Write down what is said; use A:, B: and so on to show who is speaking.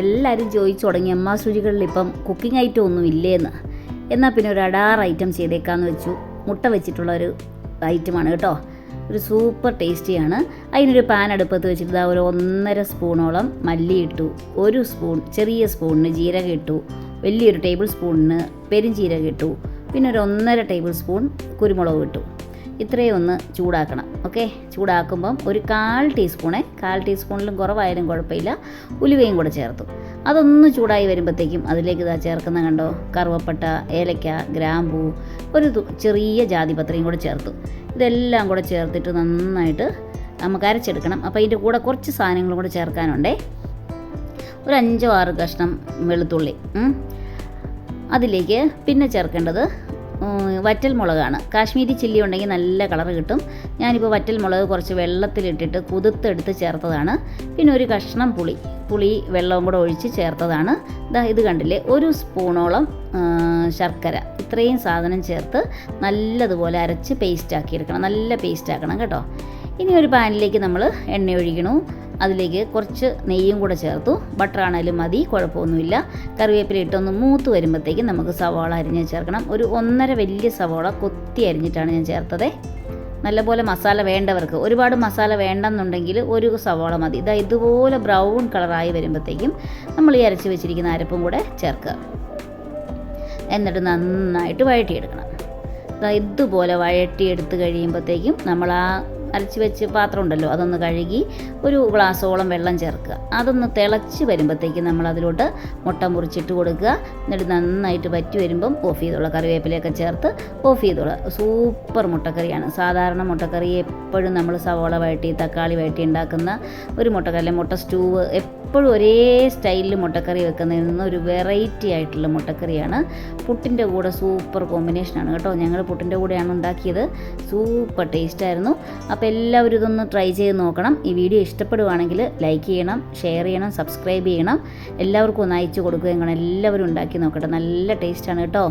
A: എല്ലാവരും ചോദിച്ചു തുടങ്ങി അമ്മ രുചികളിൽ ഇപ്പം കുക്കിംഗ് ഐറ്റം ഒന്നും ഇല്ലേന്ന്. എന്നാൽ പിന്നെ ഒരു അടാർ ഐറ്റം ചെയ്തേക്കാന്ന് വെച്ചു. മുട്ട വെച്ചിട്ടുള്ള ഒരു ഐറ്റമാണ് കേട്ടോ. ഒരു സൂപ്പർ ടേസ്റ്റിയാണ്. അതിനൊരു പാൻ അടുപ്പത്ത് വെച്ചിട്ട് ഒരു 1.5 സ്പൂണോളം മല്ലി ഇട്ടു, 1 സ്പൂൺ ചെറിയ സ്പൂണിന് ജീരകം ഇട്ടു, വലിയൊരു ടേബിൾ സ്പൂണിന് പെരുംജീരകം ഇട്ടു, പിന്നെ ഒരു 1.5 ടേബിൾ സ്പൂൺ കുരുമുളക് ഇട്ടു. ഇത്രയും ഒന്ന് ചൂടാക്കണം. ഓക്കെ, ചൂടാക്കുമ്പം ഒരു 1/4 ടീസ്പൂണിലും കുറവായാലും കുഴപ്പമില്ല ഉലുവയും കൂടെ ചേർത്തു. അതൊന്ന് ചൂടായി വരുമ്പോഴത്തേക്കും അതിലേക്ക് ചേർക്കുന്ന കണ്ടോ, കറുവപ്പട്ട, ഏലക്ക, ഗ്രാമ്പൂ, ഒരു ചെറിയ ജാതിപത്രിയും കൂടെ ചേർത്തു. ഇതെല്ലാം കൂടെ ചേർത്തിട്ട് നന്നായിട്ട് നമുക്ക് അരച്ചെടുക്കണം. അപ്പോൾ അതിൻ്റെ കൂടെ കുറച്ച് സാധനങ്ങളും കൂടെ ചേർക്കാനുണ്ടേ. ഒരു 5-6 കഷ്ണം വെളുത്തുള്ളി. അതിലേക്ക് പിന്നെ ചേർക്കേണ്ടത് വറ്റൽ മുളകാണ്. കാശ്മീരി ചില്ലി ഉണ്ടെങ്കിൽ നല്ല കളർ കിട്ടും. ഞാനിപ്പോൾ വറ്റൽ മുളക് കുറച്ച് വെള്ളത്തിലിട്ടിട്ട് കുതിർത്തെടുത്ത് ചേർത്തതാണ്. പിന്നെ ഒരു കഷ്ണം പുളി വെള്ളവും കൂടെ ഒഴിച്ച് ചേർത്തതാണ്. ഇത് കണ്ടില്ലേ, 1 സ്പൂണോളം ശർക്കര. ഇത്രയും സാധനം ചേർത്ത് നല്ലതുപോലെ അരച്ച് പേസ്റ്റാക്കിയെടുക്കണം. നല്ല പേസ്റ്റാക്കണം കേട്ടോ. ഇനി ഒരു പാനിലേക്ക് നമ്മൾ എണ്ണ ഒഴിക്കണു. അതിലേക്ക് കുറച്ച് നെയ്യും കൂടെ ചേർത്തു. ബട്ടറാണേലും മതി, കുഴപ്പമൊന്നുമില്ല. കറിവേപ്പില ഇട്ടൊന്ന് മൂത്ത് വരുമ്പോഴത്തേക്കും നമുക്ക് സവാള അരിഞ്ഞ് ചേർക്കണം. ഒരു 1.5 വലിയ സവാള കൊത്തി അരിഞ്ഞിട്ടാണ് ഞാൻ ചേർത്തത്. നല്ലപോലെ മസാല വേണ്ടവർക്ക്, ഒരുപാട് മസാല വേണ്ടെന്നുണ്ടെങ്കിൽ ഒരു സവാള മതി. ഇതുപോലെ ബ്രൗൺ കളറായി വരുമ്പോഴത്തേക്കും നമ്മൾ ഈ അരച്ച് വെച്ചിരിക്കുന്ന അരപ്പും കൂടെ ചേർക്കുക. എന്നിട്ട് നന്നായിട്ട് വഴറ്റിയെടുക്കണം. ഇതുപോലെ വഴറ്റിയെടുത്ത് കഴിയുമ്പോഴത്തേക്കും നമ്മൾ ആ അരച്ച് വെച്ച് പാത്രം ഉണ്ടല്ലോ, അതൊന്ന് കഴുകി ഒരു ഗ്ലാസ്സോളം വെള്ളം ചേർക്കുക. അതൊന്ന് തിളച്ച് വരുമ്പോഴത്തേക്കും നമ്മൾ അതിലോട്ട് മുട്ട മുറിച്ചിട്ട് കൊടുക്കുക. എന്നിട്ട് നന്നായിട്ട് വറ്റി വരുമ്പം ഓഫ് ചെയ്തോളാം. കറിവേപ്പിലയൊക്കെ ചേർത്ത് ഓഫ് ചെയ്തോളാം. സൂപ്പർ മുട്ടക്കറിയാണ്. സാധാരണ മുട്ടക്കറി എപ്പോഴും നമ്മൾ സവോള വഴറ്റി തക്കാളി വഴറ്റി ഉണ്ടാക്കുന്ന ഒരു മുട്ടക്കറി, മുട്ട സ്റ്റൂവ്, എപ്പോഴും ഒരേ സ്റ്റൈലിൽ മുട്ടക്കറി വെക്കുന്നതിൽ നിന്ന് ഒരു വെറൈറ്റി ആയിട്ടുള്ള മുട്ടക്കറിയാണ്. പുട്ടിൻ്റെ കൂടെ സൂപ്പർ കോമ്പിനേഷനാണ് കേട്ടോ. ഞങ്ങൾ പുട്ടിൻ്റെ കൂടെയാണ് ഉണ്ടാക്കിയത്. സൂപ്പർ ടേസ്റ്റായിരുന്നു. അപ്പോൾ എല്ലാവരും ഇതൊന്ന് ട്രൈ ചെയ്ത് നോക്കണം. ഈ വീഡിയോ ഇഷ്ടപ്പെടുവാണെങ്കിൽ ലൈക്ക് ചെയ്യണം, ഷെയർ ചെയ്യണം, സബ്സ്ക്രൈബ് ചെയ്യണം. എല്ലാവർക്കും ഒന്ന് അയച്ചു കൊടുക്കുകയും വേണം. എല്ലാവരും ഉണ്ടാക്കി നോക്കട്ടെ. നല്ല ടേസ്റ്റാണ് കേട്ടോ.